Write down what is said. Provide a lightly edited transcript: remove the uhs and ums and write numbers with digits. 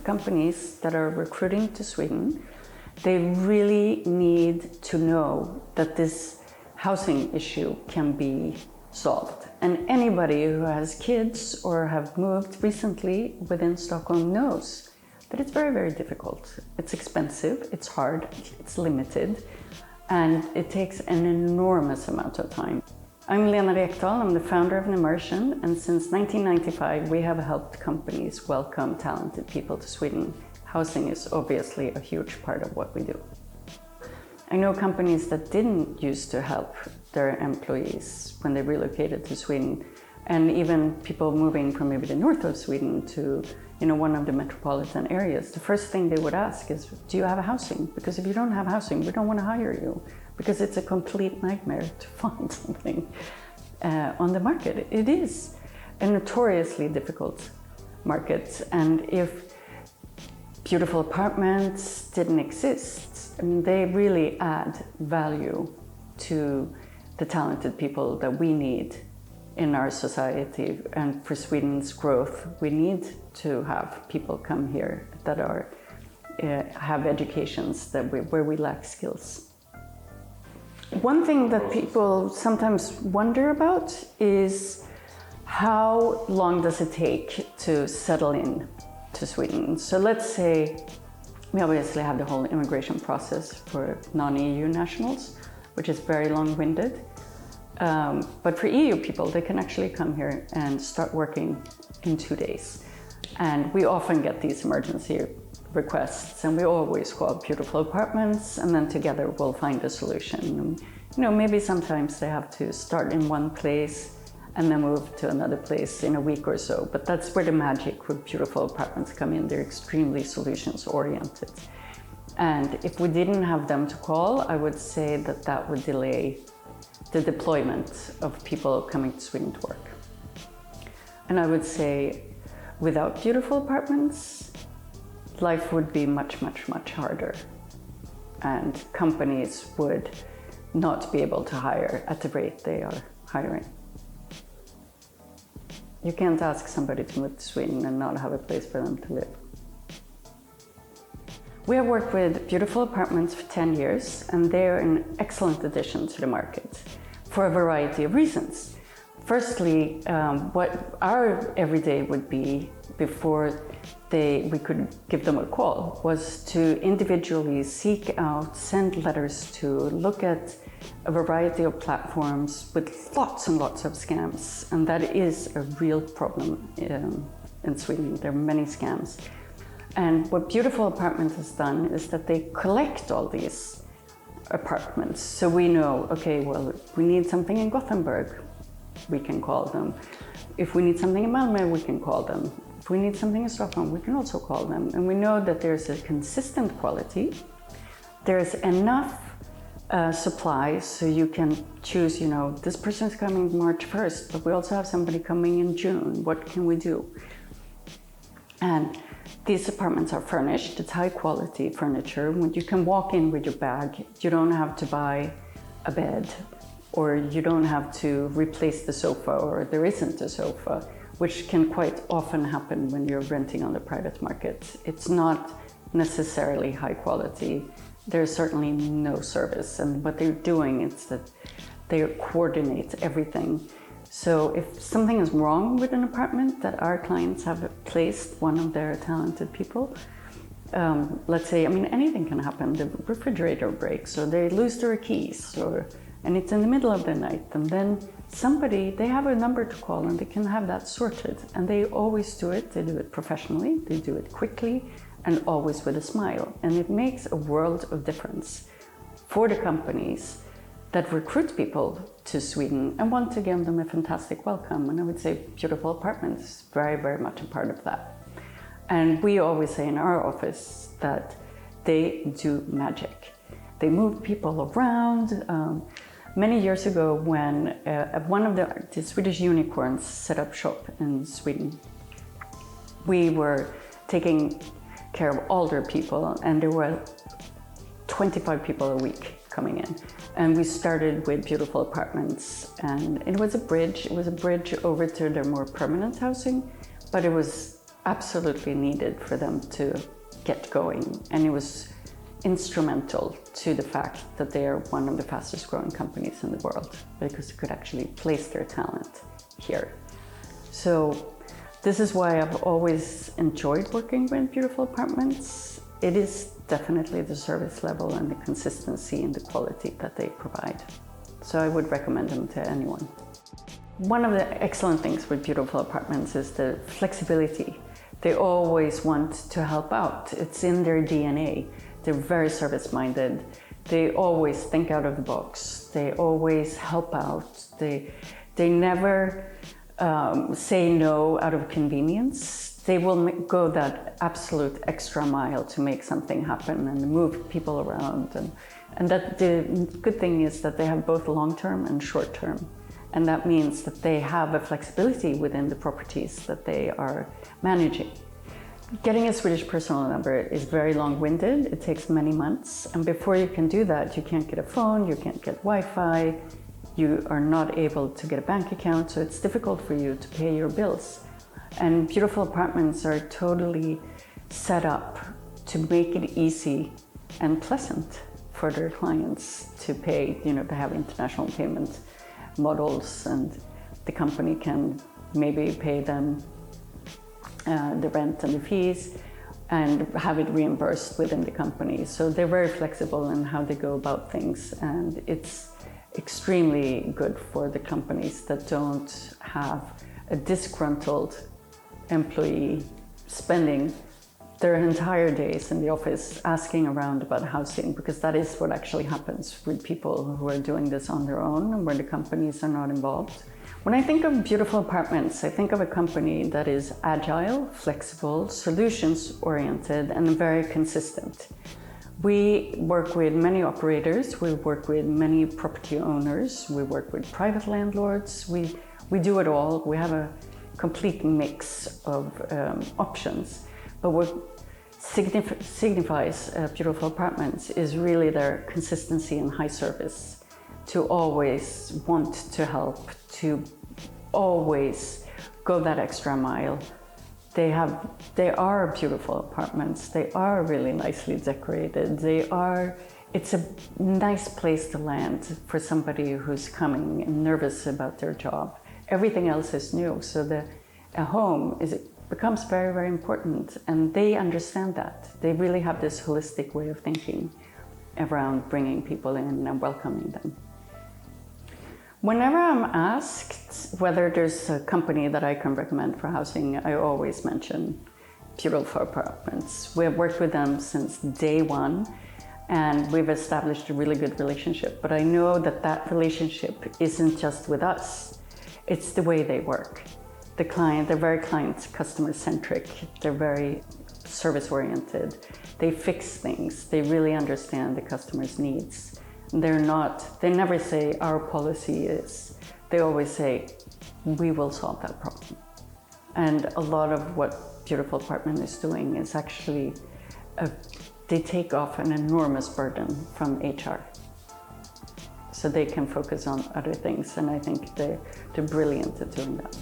companies that are recruiting to Sweden, they really need to know that this housing issue can be solved. And anybody who has kids or have moved recently within Stockholm knows that it's very, very difficult. It's expensive, it's hard, it's limited, and it takes an enormous amount of time. I'm Lena Rekdal, I'm the founder of Immersion, and since 1995 we have helped companies welcome talented people to Sweden. Housing is obviously a huge part of what we do. I know companies that didn't used to help their employees when they relocated to Sweden, and even people moving from maybe the north of Sweden to one of the metropolitan areas. The first thing they would ask is, do you have a housing? Because if you don't have housing, we don't want to hire you, because it's a complete nightmare to find something on the market. It is a notoriously difficult market, and if beautiful apartments didn't exist, I mean, they really add value to the talented people that we need in our society. And for Sweden's growth, we need to have people come here that have educations where we lack skills. One thing that people sometimes wonder about is how long does it take to settle in to Sweden. So let's say we obviously have the whole immigration process for non-EU nationals, which is very long-winded. But for EU people, they can actually come here and start working in 2 days. And we often get these emergency requests, and we always call beautiful apartments, and then together we'll find a solution. Maybe sometimes they have to start in one place and then move to another place in a week or so. But that's where the magic with beautiful apartments come in. They're extremely solutions oriented. And if we didn't have them to call, I would say that would delay the deployment of people coming to Sweden to work. And I would say without beautiful apartments, life would be much, much, much harder. And companies would not be able to hire at the rate they are hiring. You can't ask somebody to move to Sweden and not have a place for them to live. We have worked with beautiful apartments for 10 years, and they are an excellent addition to the market for a variety of reasons. Firstly, what our everyday would be before we could give them a call was to individually seek out, send letters to, look at a variety of platforms with lots and lots of scams. And that is a real problem in Sweden. There are many scams. And what Beautiful Apartment has done is that they collect all these apartments. So we know, okay, well, if we need something in Gothenburg, we can call them. If we need something in Malmö, we can call them. If we need something in Stockholm, we can also call them. And we know that there's a consistent quality. There's enough supply, so you can choose, this person's coming March 1st, but we also have somebody coming in June. What can we do? And these apartments are furnished. It's high quality furniture. When you can walk in with your bag, you don't have to buy a bed, or you don't have to replace the sofa, or there isn't a sofa, which can quite often happen when you're renting on the private market. It's not necessarily high quality. There's certainly no service, and what they're doing is that they coordinate everything. So if something is wrong with an apartment that our clients have placed one of their talented people, let's say, anything can happen. The refrigerator breaks, or they lose their keys, and it's in the middle of the night, and then they have a number to call, and they can have that sorted. And they always do it. They do it professionally, they do it quickly, and always with a smile. And it makes a world of difference for the companies that recruit people to Sweden and want to give them a fantastic welcome. And I would say Beautiful Apartments is very, very much a part of that. And we always say in our office that they do magic. They move people around. Many years ago, when one of the Swedish unicorns set up shop in Sweden, we were taking care of older people, and there were 25 people a week coming in. And we started with Beautiful Apartments, and it was a bridge. It was a bridge over to their more permanent housing, but it was absolutely needed for them to get going. And it was instrumental to the fact that they are one of the fastest growing companies in the world, because they could actually place their talent here. So this is why I've always enjoyed working with Beautiful Apartments. It is definitely the service level and the consistency and the quality that they provide. So I would recommend them to anyone. One of the excellent things with Beautiful Apartments is the flexibility. They always want to help out. It's in their DNA. They're very service-minded. They always think out of the box. They always help out. They never say no out of convenience. They will go that absolute extra mile to make something happen and move people around. And that the good thing is that they have both long-term and short-term. And that means that they have a flexibility within the properties that they are managing. Getting a Swedish personal number is very long-winded. It takes many months. And before you can do that, you can't get a phone, you can't get Wi-Fi, you are not able to get a bank account, so it's difficult for you to pay your bills. And Beautiful Apartments are totally set up to make it easy and pleasant for their clients to pay, to have international payment models, and the company can maybe pay them the rent and the fees and have it reimbursed within the company. So they're very flexible in how they go about things, and it's extremely good for the companies that don't have a disgruntled employee spending their entire days in the office asking around about housing, because that is what actually happens with people who are doing this on their own and where the companies are not involved. When I think of Beautiful Apartments, I think of a company that is agile, flexible, solutions-oriented, and very consistent. We work with many operators, we work with many property owners, we work with private landlords, we do it all. We have a complete mix of options. But what signifies Beautiful Apartments is really their consistency and high service, to always want to help, to always go that extra mile. They are beautiful apartments. They are really nicely decorated. It's a nice place to land for somebody who's coming and nervous about their job. Everything else is new, so a home becomes very, very important, and they understand that. They really have this holistic way of thinking around bringing people in and welcoming them. Whenever I'm asked whether there's a company that I can recommend for housing, I always mention Beautiful Apartments. We have worked with them since day one, and we've established a really good relationship. But I know that relationship isn't just with us, it's the way they work. They're very customer-centric, they're very service-oriented, they fix things, they really understand the customer's needs. They never say, our policy is, they always say, we will solve that problem. And a lot of what Beautiful Apartment is doing is actually, they take off an enormous burden from HR. So they can focus on other things, and I think they're brilliant at doing that.